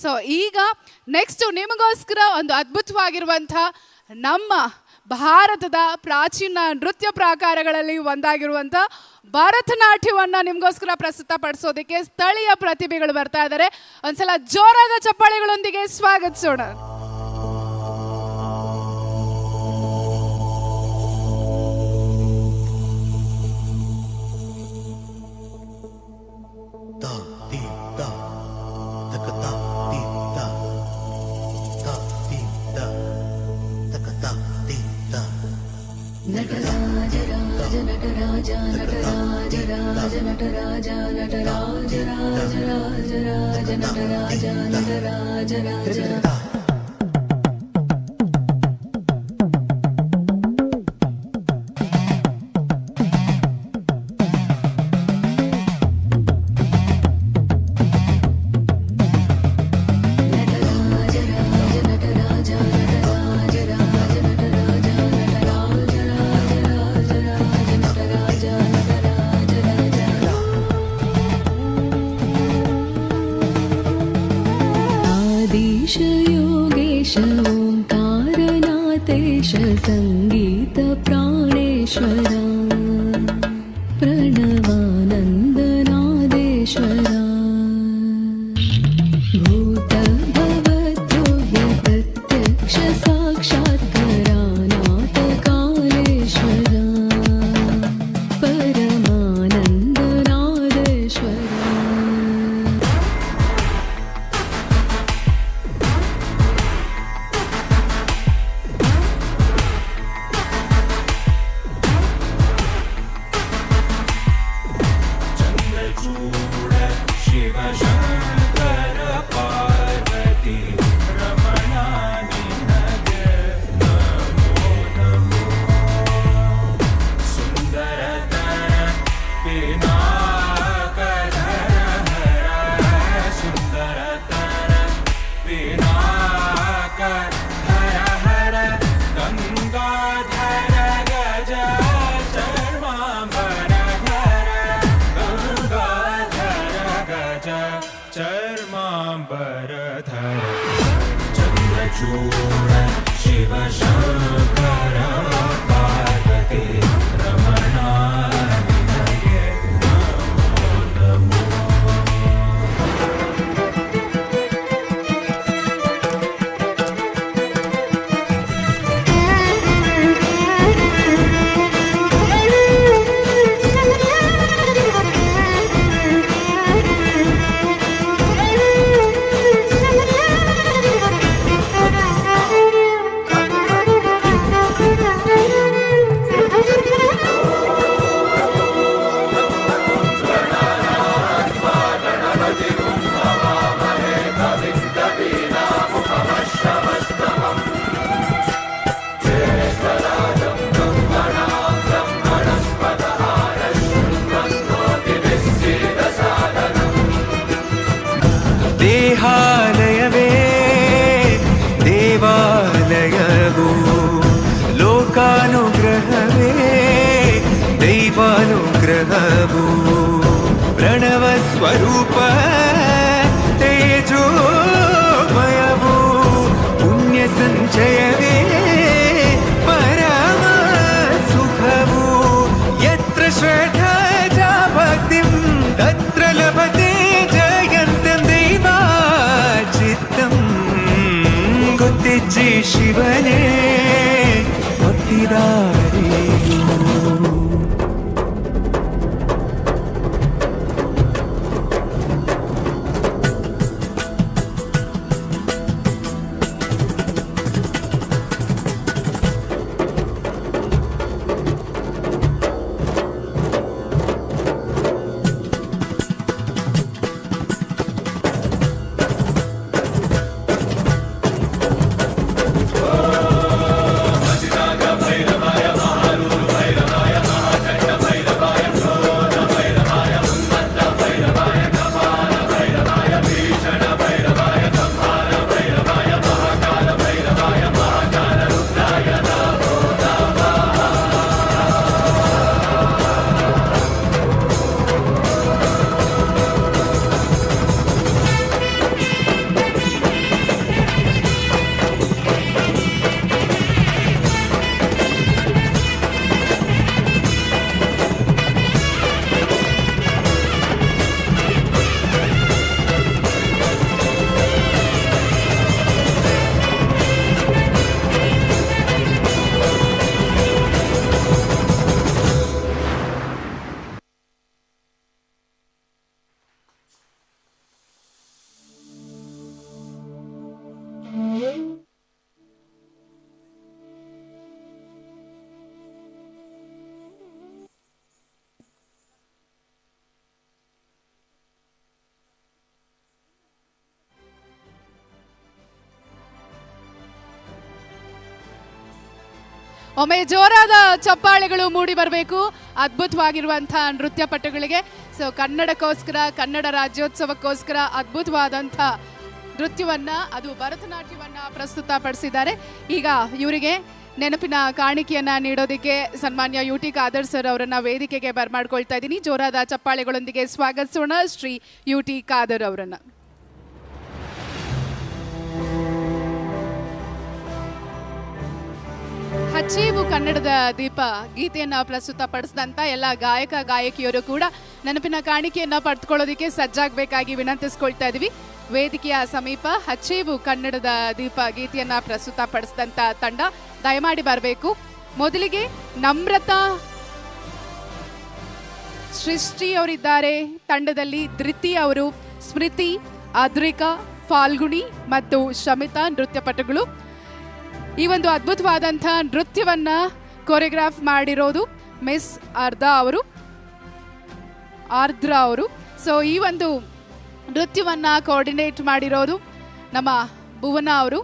So ಈಗ next ನಿಮಗೋಸ್ಕರ ಒಂದು ಅದ್ಭುತವಾಗಿರುವಂಥ ನಮ್ಮ ಭಾರತದ ಪ್ರಾಚೀನ ನೃತ್ಯ ಪ್ರಾಕಾರಗಳಲ್ಲಿ ಒಂದಾಗಿರುವಂಥ ಭರತನಾಟ್ಯವನ್ನು ನಿಮಗೋಸ್ಕರ ಪ್ರಸ್ತುತಪಡಿಸೋದಕ್ಕೆ ಸ್ಥಳೀಯ ಪ್ರತಿಭೆಗಳು ಬರ್ತಾ ಇದ್ದಾರೆ. ಒಂದ್ಸಲ ಜೋರಾದ ಚಪ್ಪಾಳೆಗಳೊಂದಿಗೆ ಸ್ವಾಗತಿಸೋಣ. नटराज राज नटराज नटराज राज नटराज नटराज राज राज राज नटराज नटराज राज योगेश ओंकारनाथेश संगीत प्राणेश्वरा प्रणवानन्दनादेश्वरा भूत भवद्योग्य प्रत्यक्ष साक्षात्कारानाथ कालेश्वरा परमानन्दनादेश्वरा. चर्मांबरधर चंद्रचूड़ शिव शंकर पार्वती रमणा निनगे नमो ದೇಹಾಲಯವೇ ದೇವಾಲಯವು ಲೋಕಾನುಗ್ರಹವೇ ದೈವಾನುಗ್ರಹವು ಪ್ರಣವ ಸ್ವರೂಪ ತೇಜೋಮಯವು ಪುಣ್ಯ ಸಂಚಯವೇ ಪರಮ ಸುಖವು ಯತ್ರ ಶ್ರದ್ಧಾ ಭಕ್ತಿಂ ತತ್ರ ಲಭತೆ ಗೊತ್ತಿಜ್ಜಿ ಶಿವನೇ ಭಕ್ತಿದಾರಿಯು. भैरवाय ಒಮ್ಮೆ ಜೋರಾದ ಚಪ್ಪಾಳೆಗಳು ಮೂಡಿ ಬರಬೇಕು ಅದ್ಭುತವಾಗಿರುವಂತಹ ನೃತ್ಯ ಪಟುಗಳಿಗೆ. ಸೊ ಕನ್ನಡಕ್ಕೋಸ್ಕರ, ಕನ್ನಡ ರಾಜ್ಯೋತ್ಸವಕ್ಕೋಸ್ಕರ ಅದ್ಭುತವಾದಂಥ ನೃತ್ಯವನ್ನ, ಅದು ಭರತನಾಟ್ಯವನ್ನ ಪ್ರಸ್ತುತಪಡಿಸಿದ್ದಾರೆ. ಈಗ ಇವರಿಗೆ ನೆನಪಿನ ಕಾಣಿಕೆಯನ್ನ ನೀಡೋದಕ್ಕೆ ಸನ್ಮಾನ್ಯ ಯು ಟಿ ಖಾದರ್ ಸರ್ ಅವರನ್ನ ವೇದಿಕೆಗೆ ಬರ್ಮಾಡ್ಕೊಳ್ತಾ ಇದ್ದೀನಿ. ಜೋರಾದ ಚಪ್ಪಾಳೆಗಳೊಂದಿಗೆ ಸ್ವಾಗತಿಸೋಣ ಶ್ರೀ ಯು ಟಿ ಖಾದರ್ ಅವರನ್ನ. ಹಚ್ಚೇವು ಕನ್ನಡದ ದೀಪ ಗೀತೆಯನ್ನ ಪ್ರಸ್ತುತಪಡಿಸಿದಂತ ಎಲ್ಲ ಗಾಯಕ ಗಾಯಕಿಯರು ಕೂಡ ನೆನಪಿನ ಕಾಣಿಕೆಯನ್ನ ಪಡೆದುಕೊಳ್ಳೋದಕ್ಕೆ ಸಜ್ಜಾಗಬೇಕಾಗಿ ವಿನಂತಿಸ್ಕೊಳ್ತಾ ಇದೀವಿ. ವೇದಿಕೆಯ ಸಮೀಪ ಹಚ್ಚೇವು ಕನ್ನಡದ ದೀಪ ಗೀತೆಯನ್ನ ಪ್ರಸ್ತುತಪಡಿಸಿದಂತ ತಂಡ ದಯಮಾಡಿ ಬರಬೇಕು. ಮೊದಲಿಗೆ ನಮ್ರತಾ ಸೃಷ್ಟಿ ಅವರಿದ್ದಾರೆ ತಂಡದಲ್ಲಿ, ಧೃತಿ ಅವರು, ಸ್ಮೃತಿ, ಅದ್ರಿಕಾ, ಫಾಲ್ಗುಣಿ ಮತ್ತು ಶಮಿತಾ ನೃತ್ಯಪಟುಗಳು. ಈ ಒಂದು ಅದ್ಭುತವಾದಂಥ ನೃತ್ಯವನ್ನ ಕೊರಿಯೋಗ್ರಾಫ್ ಮಾಡಿರೋದು ಮಿಸ್ ಆರ್ದ್ರಾ ಅವರು. ಸೊ ಈ ಒಂದು ನೃತ್ಯವನ್ನ ಕೋಆರ್ಡಿನೇಟ್ ಮಾಡಿರೋದು ನಮ್ಮ ಭುವನ ಅವರು.